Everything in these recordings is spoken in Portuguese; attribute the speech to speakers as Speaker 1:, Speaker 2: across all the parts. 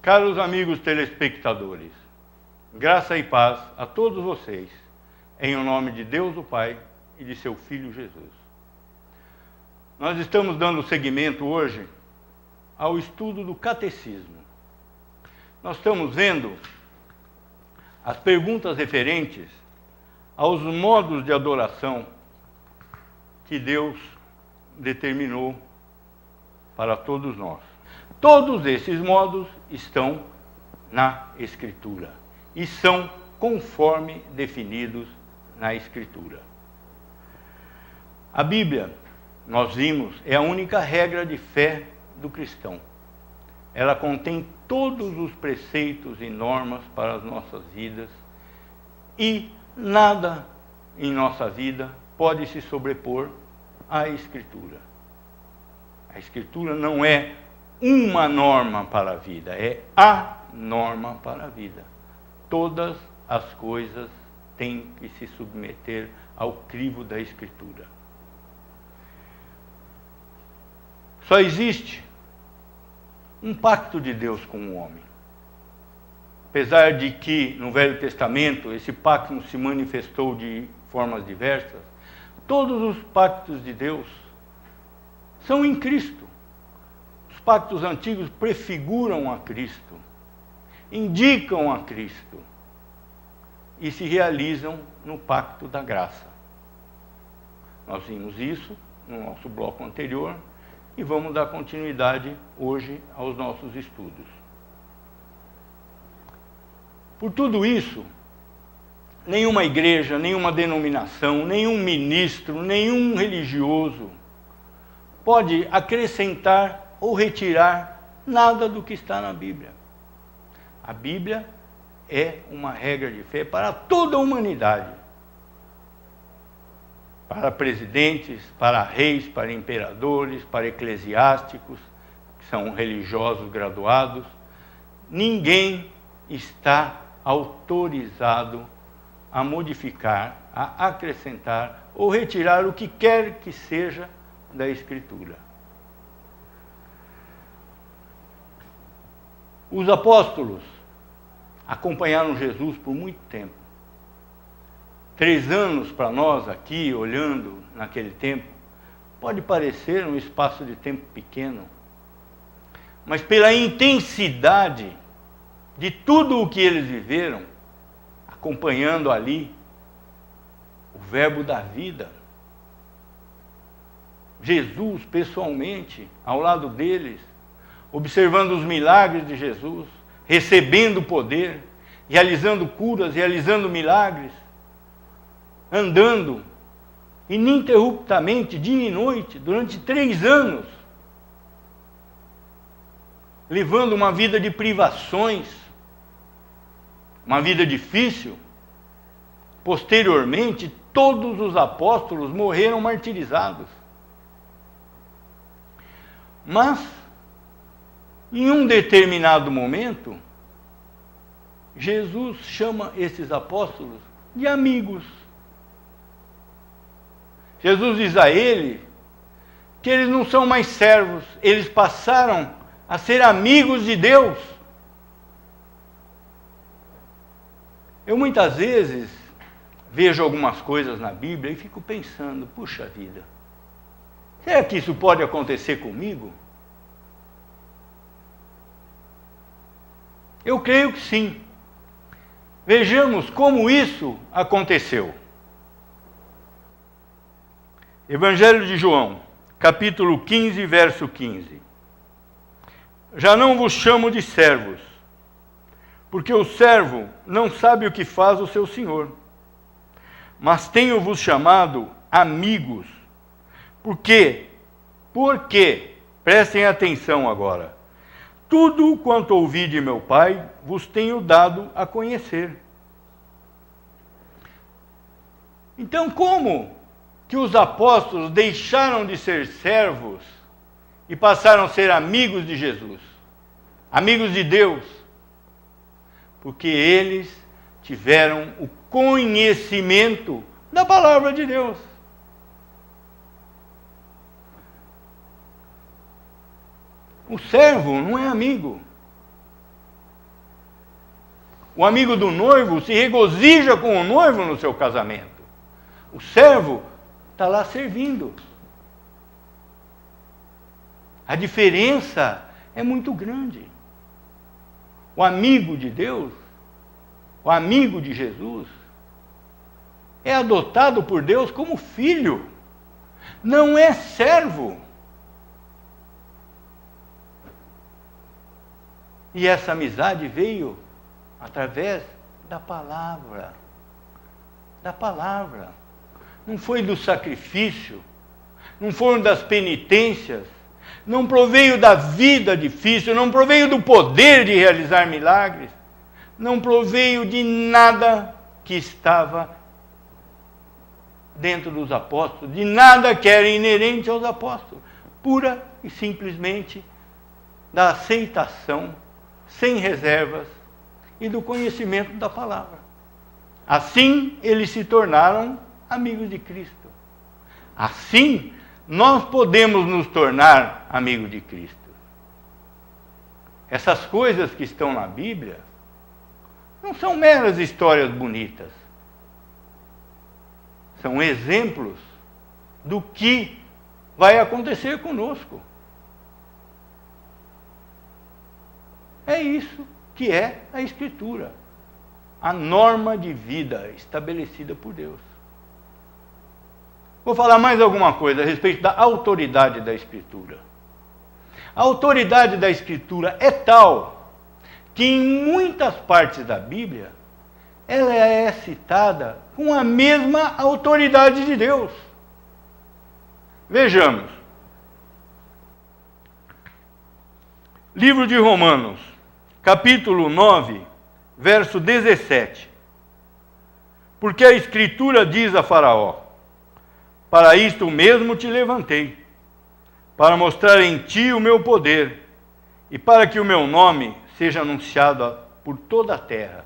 Speaker 1: Caros amigos telespectadores, graça e paz a todos vocês, em o nome de Deus o Pai e de seu Filho Jesus. Nós estamos dando seguimento hoje ao estudo do catecismo. Nós estamos vendo as perguntas referentes aos modos de adoração que Deus determinou para todos nós. Todos esses modos estão na Escritura e são conforme definidos na Escritura. A Bíblia, nós vimos, é a única regra de fé do cristão. Ela contém todos os preceitos e normas para as nossas vidas e nada em nossa vida pode se sobrepor à Escritura. A Escritura não é uma norma para a vida, é a norma para a vida. Todas as coisas têm que se submeter ao crivo da Escritura. Só existe um pacto de Deus com o homem. Apesar de que no Velho Testamento esse pacto se manifestou de formas diversas, todos os pactos de Deus são em Cristo. Os pactos antigos prefiguram a Cristo, indicam a Cristo e se realizam no pacto da graça. Nós vimos isso no nosso bloco anterior e vamos dar continuidade hoje aos nossos estudos. Por tudo isso, nenhuma igreja, nenhuma denominação, nenhum ministro, nenhum religioso pode acrescentar ou retirar nada do que está na Bíblia. A Bíblia é uma regra de fé para toda a humanidade. Para presidentes, para reis, para imperadores, para eclesiásticos, que são religiosos graduados. Ninguém está autorizado a modificar, a acrescentar ou retirar o que quer que seja da Escritura. Os apóstolos acompanharam Jesus por muito tempo. 3 anos para nós aqui, olhando naquele tempo, pode parecer um espaço de tempo pequeno, mas pela intensidade de tudo o que eles viveram, acompanhando ali o verbo da vida, Jesus pessoalmente ao lado deles, observando os milagres de Jesus, recebendo poder, realizando curas, realizando milagres, andando ininterruptamente, dia e noite, durante 3 anos, levando uma vida de privações, uma vida difícil. Posteriormente, todos os apóstolos morreram martirizados. Mas, em um determinado momento, Jesus chama esses apóstolos de amigos. Jesus diz a ele que eles não são mais servos, eles passaram a ser amigos de Deus. Eu muitas vezes vejo algumas coisas na Bíblia e fico pensando, puxa vida, será que isso pode acontecer comigo? Eu creio que sim. Vejamos como isso aconteceu. Evangelho de João, capítulo 15, verso 15. Já não vos chamo de servos, porque o servo não sabe o que faz o seu senhor, mas tenho-vos chamado amigos, porque, prestem atenção agora, tudo quanto ouvi de meu Pai vos tenho dado a conhecer. Então, como que os apóstolos deixaram de ser servos e passaram a ser amigos de Jesus, amigos de Deus? Porque eles tiveram o conhecimento da palavra de Deus. O servo não é amigo. O amigo do noivo se regozija com o noivo no seu casamento. O servo está lá servindo. A diferença é muito grande. O amigo de Deus, o amigo de Jesus, é adotado por Deus como filho, não é servo. E essa amizade veio através da palavra. Da palavra. Não foi do sacrifício, não foram das penitências, não proveio da vida difícil, não proveio do poder de realizar milagres, não proveio de nada que estava dentro dos apóstolos, de nada que era inerente aos apóstolos, pura e simplesmente da aceitação, sem reservas, e do conhecimento da palavra. Assim, eles se tornaram amigos de Cristo. Assim, nós podemos nos tornar amigos de Cristo. Essas coisas que estão na Bíblia não são meras histórias bonitas. São exemplos do que vai acontecer conosco. É isso que é a Escritura, a norma de vida estabelecida por Deus. Vou falar mais alguma coisa a respeito da autoridade da Escritura. A autoridade da Escritura é tal que em muitas partes da Bíblia ela é citada com a mesma autoridade de Deus. Vejamos. Livro de Romanos, capítulo 9, verso 17. Porque a Escritura diz a Faraó: para isto mesmo te levantei, para mostrar em ti o meu poder, e para que o meu nome seja anunciado por toda a terra.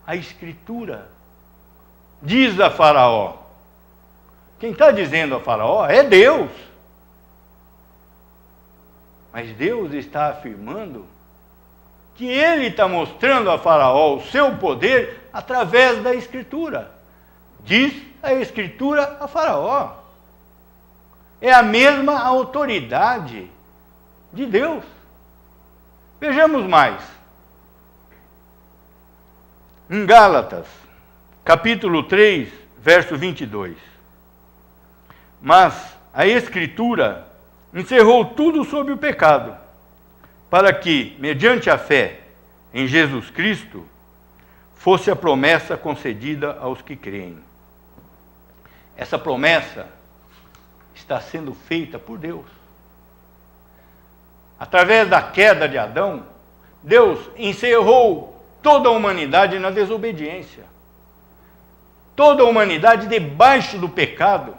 Speaker 1: A Escritura diz a Faraó. Quem está dizendo a Faraó é Deus. Mas Deus está afirmando que Ele está mostrando a Faraó o seu poder através da Escritura. Diz a Escritura a Faraó. É a mesma autoridade de Deus. Vejamos mais. Em Gálatas, capítulo 3, verso 22. Mas a Escritura encerrou tudo sobre o pecado, para que, mediante a fé em Jesus Cristo, fosse a promessa concedida aos que creem. Essa promessa está sendo feita por Deus. Através da queda de Adão, Deus encerrou toda a humanidade na desobediência. Toda a humanidade debaixo do pecado,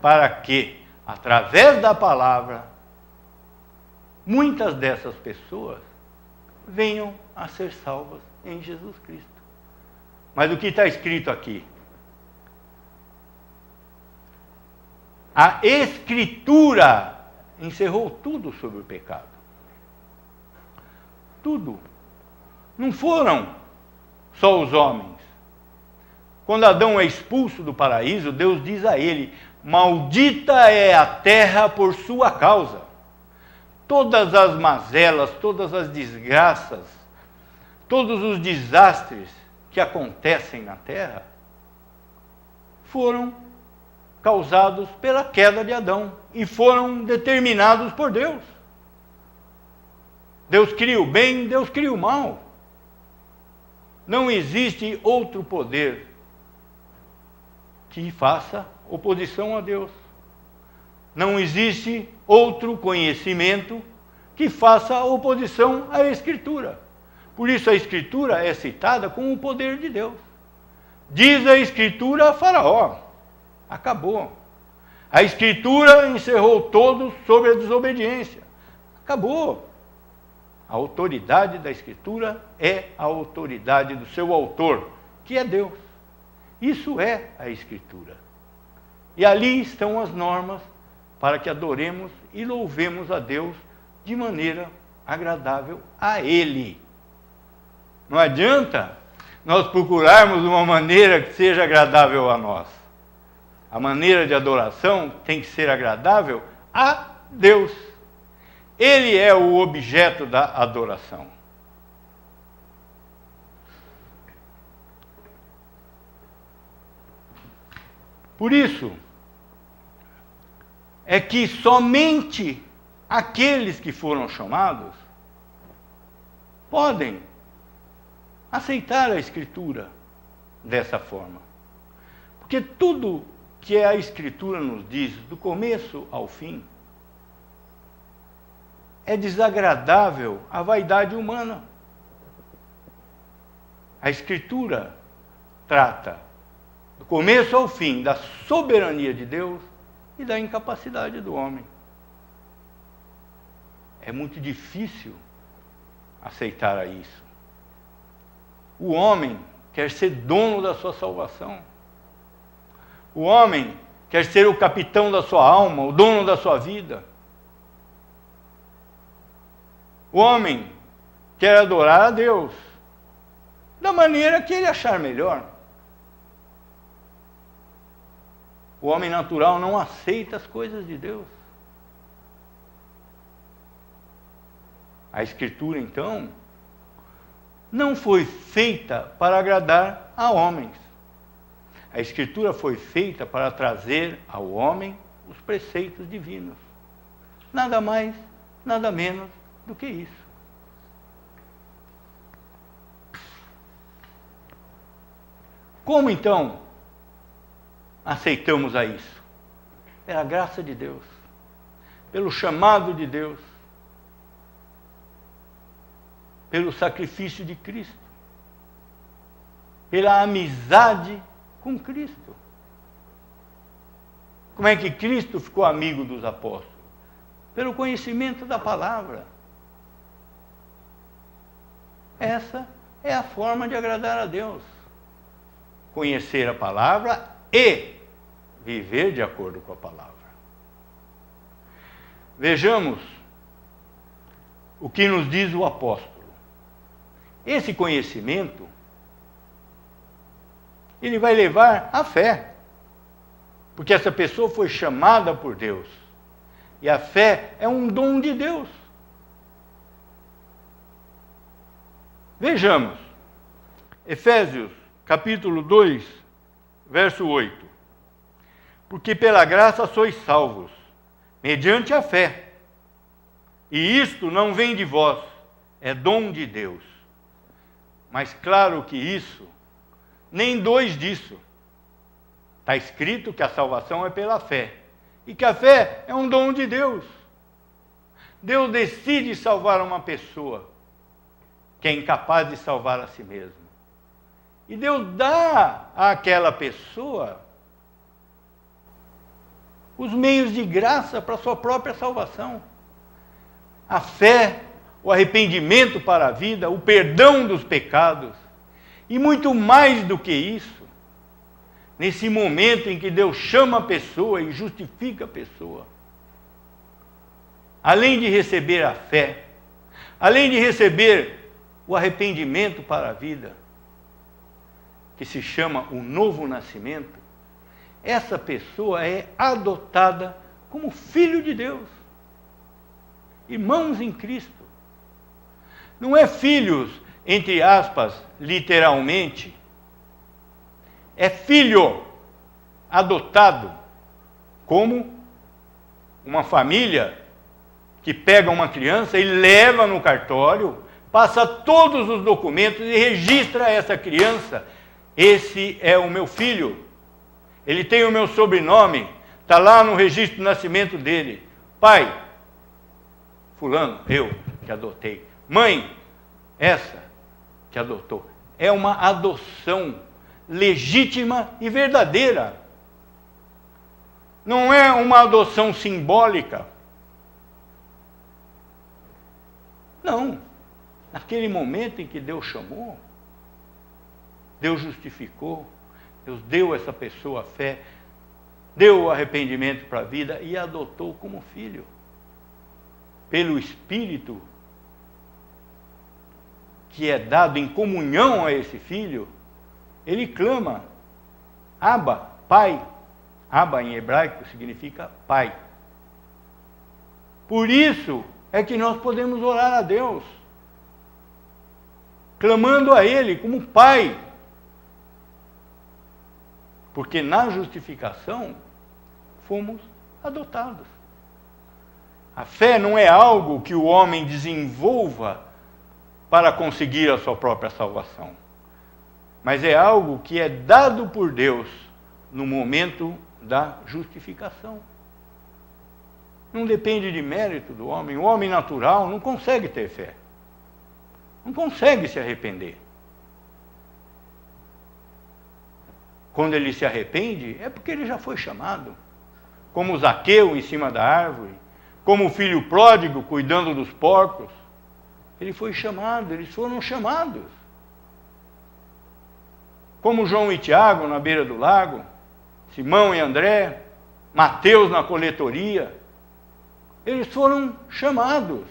Speaker 1: para que, através da palavra, muitas dessas pessoas venham a ser salvas em Jesus Cristo. Mas o que está escrito aqui? A Escritura encerrou tudo sobre o pecado. Tudo. Não foram só os homens. Quando Adão é expulso do paraíso, Deus diz a ele: maldita é a terra por sua causa. Todas as mazelas, todas as desgraças, todos os desastres que acontecem na terra foram causados pela queda de Adão e foram determinados por Deus. Deus cria o bem, Deus cria o mal. Não existe outro poder que faça oposição a Deus. Não existe outro conhecimento que faça oposição à Escritura. Por isso a Escritura é citada como o poder de Deus. Diz a Escritura a Faraó: acabou. A Escritura encerrou todos sobre a desobediência. Acabou. A autoridade da Escritura é a autoridade do seu autor, que é Deus. Isso é a Escritura. E ali estão as normas para que adoremos e louvemos a Deus de maneira agradável a Ele. Não adianta nós procurarmos uma maneira que seja agradável a nós. A maneira de adoração tem que ser agradável a Deus. Ele é o objeto da adoração. Por isso, é que somente aqueles que foram chamados podem aceitar a Escritura dessa forma. Porque tudo que a Escritura nos diz, do começo ao fim, é desagradável à vaidade humana. A Escritura trata, do começo ao fim, da soberania de Deus e da incapacidade do homem. É muito difícil aceitar isso. O homem quer ser dono da sua salvação. O homem quer ser o capitão da sua alma, o dono da sua vida. O homem quer adorar a Deus da maneira que ele achar melhor. O homem natural não aceita as coisas de Deus. A Escritura, então, não foi feita para agradar a homens. A Escritura foi feita para trazer ao homem os preceitos divinos. Nada mais, nada menos do que isso. Como, então, aceitamos a isso? Pela graça de Deus, pelo chamado de Deus, pelo sacrifício de Cristo, pela amizade com Cristo. Como é que Cristo ficou amigo dos apóstolos? Pelo conhecimento da palavra. Essa é a forma de agradar a Deus. Conhecer a palavra e viver de acordo com a palavra. Vejamos o que nos diz o apóstolo. Esse conhecimento, ele vai levar à fé. Porque essa pessoa foi chamada por Deus. E a fé é um dom de Deus. Vejamos. Efésios, capítulo 2, verso 8. Porque pela graça sois salvos, mediante a fé. E isto não vem de vós, é dom de Deus. Mas claro que isso, nem dois disso. Está escrito que a salvação é pela fé. E que a fé é um dom de Deus. Deus decide salvar uma pessoa que é incapaz de salvar a si mesma. E Deus dá àquela pessoa os meios de graça para a sua própria salvação. A fé, o arrependimento para a vida, o perdão dos pecados. E muito mais do que isso, nesse momento em que Deus chama a pessoa e justifica a pessoa. Além de receber a fé, além de receber o arrependimento para a vida, que se chama o novo nascimento, essa pessoa é adotada como filho de Deus. Irmãos em Cristo. Não é filhos, entre aspas, literalmente. É filho adotado, como uma família que pega uma criança e leva no cartório, passa todos os documentos e registra essa criança. Esse é o meu filho. Ele tem o meu sobrenome, está lá no registro de nascimento dele. Pai, fulano, eu que adotei. Mãe, essa que adotou. É uma adoção legítima e verdadeira. Não é uma adoção simbólica. Não. Naquele momento em que Deus chamou, Deus justificou, Deus deu a essa pessoa a fé, deu o arrependimento para a vida e a adotou como filho. Pelo Espírito que é dado em comunhão a esse filho, ele clama, Abba, Pai. Abba em hebraico significa Pai. Por isso é que nós podemos orar a Deus, clamando a Ele como Pai. Porque na justificação fomos adotados. A fé não é algo que o homem desenvolva para conseguir a sua própria salvação, mas é algo que é dado por Deus no momento da justificação. Não depende de mérito do homem. O homem natural não consegue ter fé, não consegue se arrepender. Quando ele se arrepende, é porque ele já foi chamado, como Zaqueu em cima da árvore, como o filho pródigo cuidando dos porcos. Ele foi chamado, eles foram chamados. Como João e Tiago na beira do lago, Simão e André, Mateus na coletoria, eles foram chamados.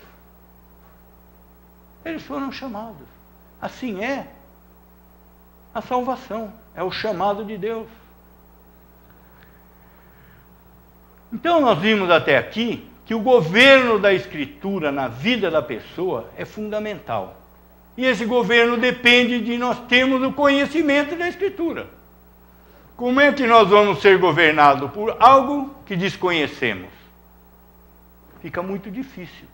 Speaker 1: Eles foram chamados. Assim é a salvação, é o chamado de Deus. Então nós vimos até aqui que o governo da Escritura na vida da pessoa é fundamental. E esse governo depende de nós termos o conhecimento da Escritura. Como é que nós vamos ser governados por algo que desconhecemos? Fica muito difícil.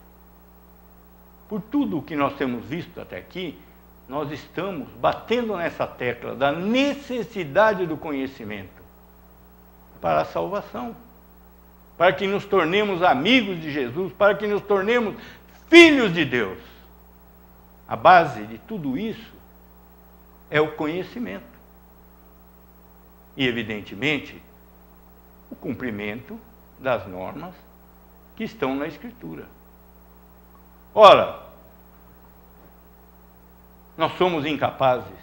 Speaker 1: Por tudo o que nós temos visto até aqui, nós estamos batendo nessa tecla da necessidade do conhecimento para a salvação, para que nos tornemos amigos de Jesus, para que nos tornemos filhos de Deus. A base de tudo isso é o conhecimento. E, evidentemente, o cumprimento das normas que estão na Escritura. Ora, nós somos incapazes.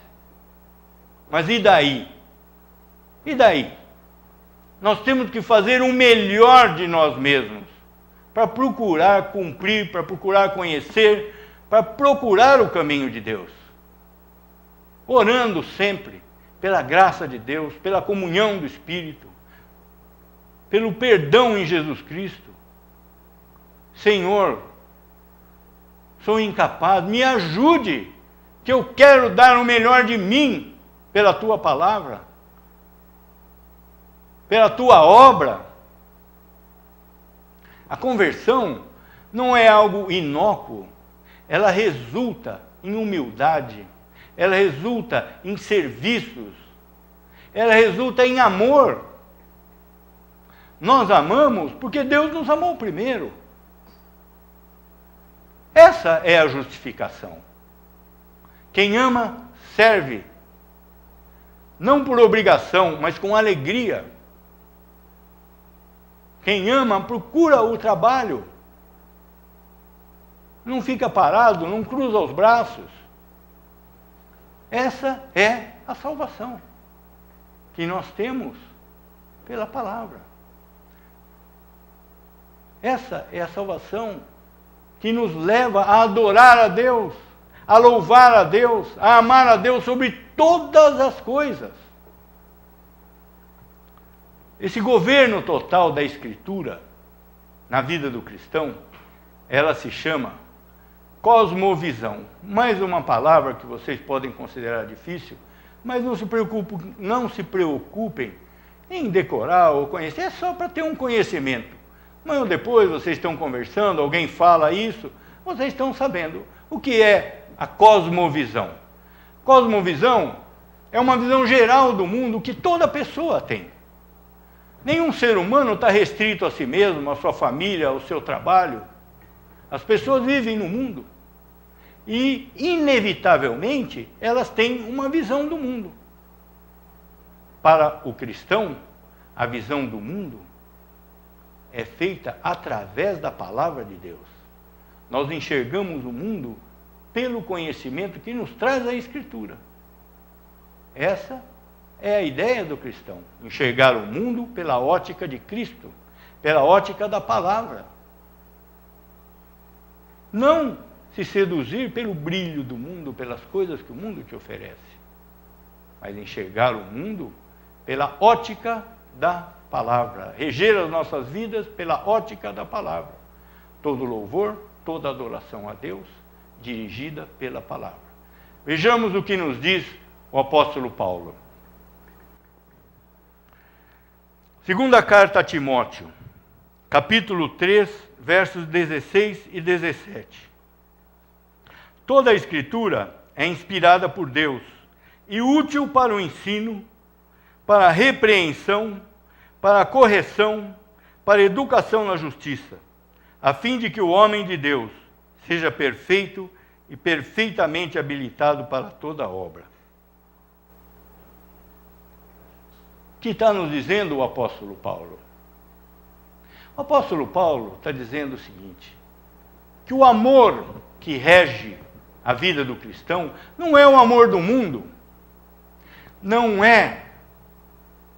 Speaker 1: Mas e daí? E daí? Nós temos que fazer o melhor de nós mesmos para procurar cumprir, para procurar conhecer, para procurar o caminho de Deus. Orando sempre pela graça de Deus, pela comunhão do Espírito, pelo perdão em Jesus Cristo. Senhor, sou incapaz, me ajude, que eu quero dar o melhor de mim pela Tua palavra, pela Tua obra. A conversão não é algo inócuo, ela resulta em humildade, ela resulta em serviços, ela resulta em amor. Nós amamos porque Deus nos amou primeiro. Essa é a justificação. Quem ama, serve. Não por obrigação, mas com alegria. Quem ama, procura o trabalho. Não fica parado, não cruza os braços. Essa é a salvação que nós temos pela palavra. Essa é a salvação que nos leva a adorar a Deus, a louvar a Deus, a amar a Deus sobre todas as coisas. Esse governo total da Escritura na vida do cristão, ela se chama cosmovisão. Mais uma palavra que vocês podem considerar difícil, mas não se preocupem em decorar ou conhecer, é só para ter um conhecimento. Mas depois vocês estão conversando, alguém fala isso, vocês estão sabendo o que é a cosmovisão. Cosmovisão é uma visão geral do mundo que toda pessoa tem. Nenhum ser humano está restrito a si mesmo, a sua família, ao seu trabalho. As pessoas vivem no mundo e, inevitavelmente, elas têm uma visão do mundo. Para o cristão, a visão do mundo é feita através da palavra de Deus. Nós enxergamos o mundo pelo conhecimento que nos traz a Escritura. Essa é a ideia do cristão, enxergar o mundo pela ótica de Cristo, pela ótica da palavra. Não se seduzir pelo brilho do mundo, pelas coisas que o mundo te oferece, mas enxergar o mundo pela ótica da palavra, reger as nossas vidas pela ótica da palavra. Todo louvor, toda adoração a Deus, dirigida pela palavra. Vejamos o que nos diz o apóstolo Paulo. Segunda carta a Timóteo, capítulo 3, versos 16 e 17. Toda a Escritura é inspirada por Deus e útil para o ensino, para a repreensão, para a correção, para a educação na justiça, a fim de que o homem de Deus seja perfeito e perfeitamente habilitado para toda obra. O que está nos dizendo o apóstolo Paulo? O apóstolo Paulo está dizendo o seguinte, que o amor que rege a vida do cristão não é o amor do mundo, não é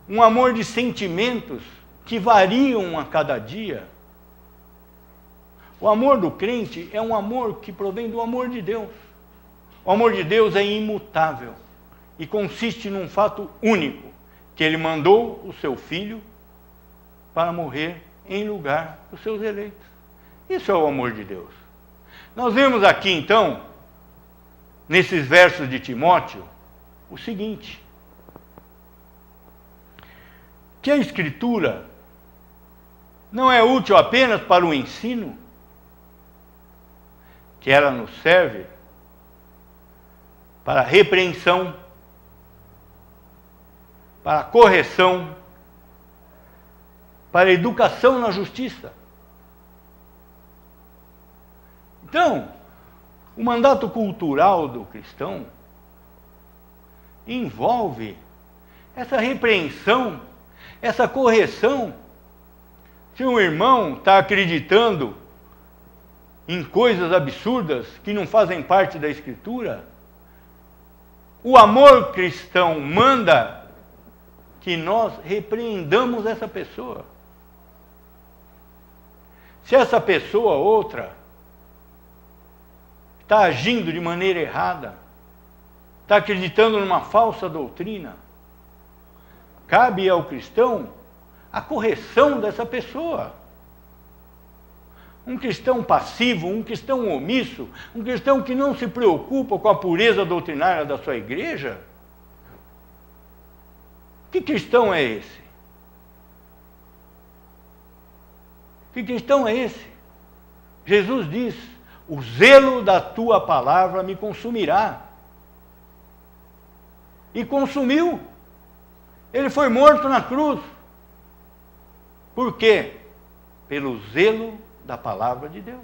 Speaker 1: um amor de sentimentos que variam a cada dia. O amor do crente é um amor que provém do amor de Deus. O amor de Deus é imutável e consiste num fato único, que Ele mandou o seu Filho para morrer em lugar dos seus eleitos. Isso é o amor de Deus. Nós vemos aqui, então, nesses versos de Timóteo, o seguinte, que a Escritura não é útil apenas para o ensino, que ela nos serve para a repreensão, para a correção, para a educação na justiça. Então, o mandato cultural do cristão envolve essa repreensão, essa correção. Se um irmão está acreditando em coisas absurdas que não fazem parte da Escritura, o amor cristão manda que nós repreendamos essa pessoa. Se essa pessoa, outra, está agindo de maneira errada, está acreditando numa falsa doutrina, cabe ao cristão a correção dessa pessoa. Um cristão passivo, um cristão omisso, um cristão que não se preocupa com a pureza doutrinária da sua igreja, que cristão é esse? Que cristão é esse? Jesus diz, o zelo da tua palavra me consumirá. E consumiu. Ele foi morto na cruz. Por quê? Pelo zelo da palavra de Deus.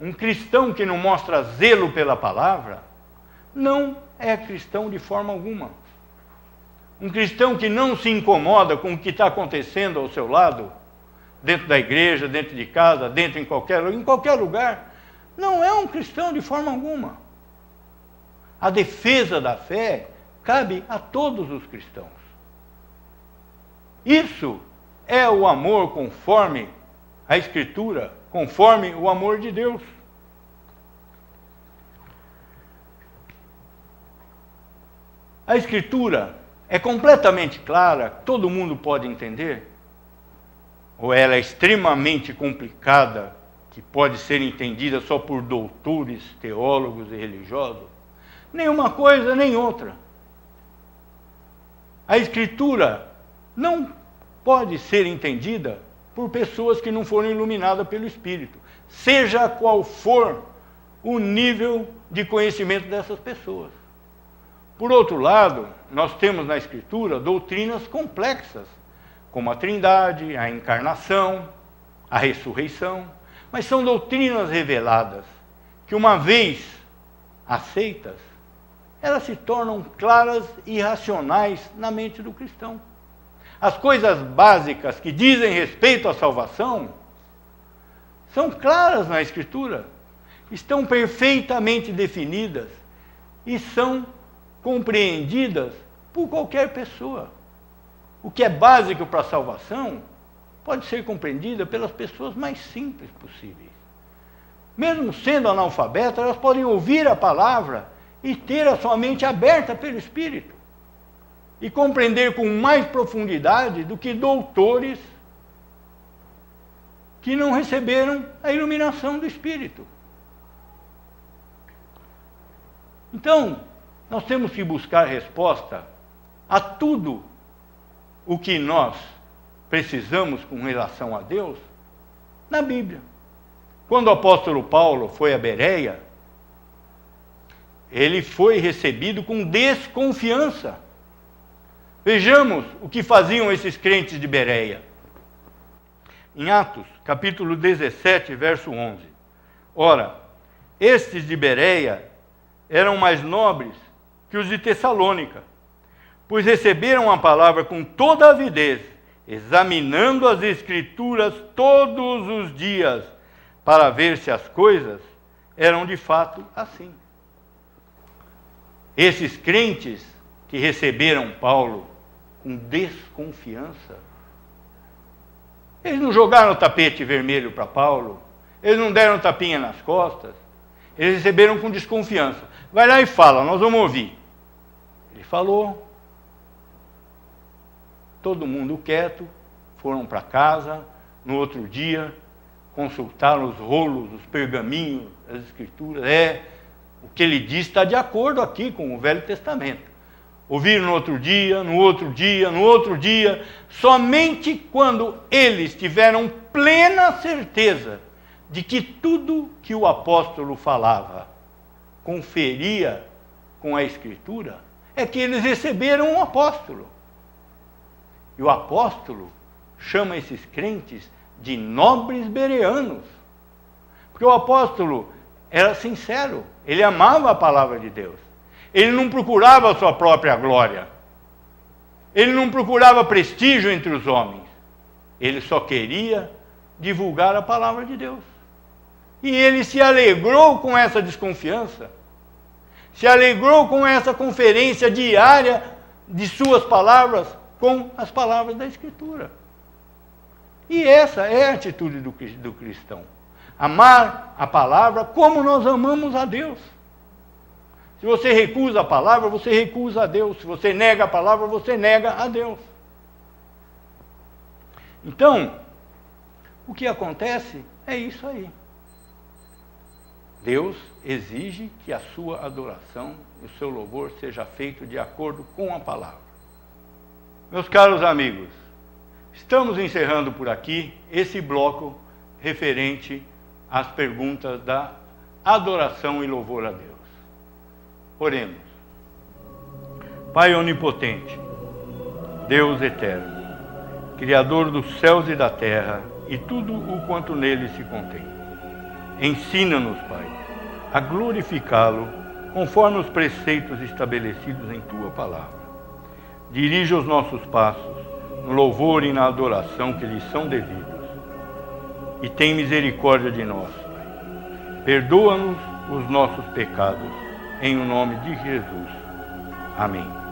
Speaker 1: Um cristão que não mostra zelo pela palavra, não é cristão de forma alguma. Um cristão que não se incomoda com o que está acontecendo ao seu lado, dentro da igreja, dentro de casa, em qualquer lugar, não é um cristão de forma alguma. A defesa da fé cabe a todos os cristãos. Isso é o amor conforme a Escritura, conforme o amor de Deus. A Escritura é completamente clara, todo mundo pode entender? Ou ela é extremamente complicada, que pode ser entendida só por doutores, teólogos e religiosos? Nenhuma coisa, nem outra. A Escritura não pode ser entendida por pessoas que não foram iluminadas pelo Espírito, seja qual for o nível de conhecimento dessas pessoas. Por outro lado, nós temos na Escritura doutrinas complexas, como a Trindade, a encarnação, a ressurreição, mas são doutrinas reveladas, que uma vez aceitas, elas se tornam claras e racionais na mente do cristão. As coisas básicas que dizem respeito à salvação são claras na Escritura, estão perfeitamente definidas e são compreendidas por qualquer pessoa. O que é básico para a salvação pode ser compreendida pelas pessoas mais simples possíveis. mesmo sendo analfabetas, elas podem ouvir a palavra e ter a sua mente aberta pelo Espírito. E compreender com mais profundidade do que doutores que não receberam a iluminação do Espírito. Então, nós temos que buscar resposta a tudo o que nós precisamos com relação a Deus na Bíblia. Quando o apóstolo Paulo foi a Bereia, ele foi recebido com desconfiança. Vejamos o que faziam esses crentes de Bereia. Em Atos, capítulo 17, verso 11. Ora, estes de Bereia eram mais nobres que os de Tessalônica, pois receberam a palavra com toda avidez, examinando as Escrituras todos os dias, para ver se as coisas eram de fato assim. Esses crentes que receberam Paulo com desconfiança, eles não jogaram o tapete vermelho para Paulo, eles não deram tapinha nas costas, eles receberam com desconfiança. Vai lá e fala, nós vamos ouvir. Ele falou, todo mundo quieto, foram para casa, no outro dia, consultaram os rolos, os pergaminhos, as Escrituras. O que ele diz está de acordo aqui com o Velho Testamento. Ouviram no outro dia, no outro dia, no outro dia. Somente quando eles tiveram plena certeza de que tudo que o apóstolo falava conferia com a Escritura, é que eles receberam um apóstolo. E o apóstolo chama esses crentes de nobres bereanos. Porque o apóstolo era sincero, ele amava a palavra de Deus. Ele não procurava a sua própria glória. Ele não procurava prestígio entre os homens. Ele só queria divulgar a palavra de Deus. E ele se alegrou com essa desconfiança. Se alegrou com essa conferência diária de suas palavras com as palavras da Escritura. E essa é a atitude do cristão. Amar a palavra como nós amamos a Deus. Se você recusa a palavra, você recusa a Deus. Se você nega a palavra, você nega a Deus. Então, o que acontece é isso aí. Deus exige que a sua adoração e o seu louvor seja feito de acordo com a palavra. Meus caros amigos, estamos encerrando por aqui esse bloco referente às perguntas da adoração e louvor a Deus. Oremos. Pai onipotente, Deus eterno, Criador dos céus e da terra e tudo o quanto nele se contém, ensina-nos, Pai, a glorificá-lo conforme os preceitos estabelecidos em Tua palavra. Dirige os nossos passos no louvor e na adoração que lhes são devidos. E tem misericórdia de nós, Pai. Perdoa-nos os nossos pecados, em o nome de Jesus. Amém.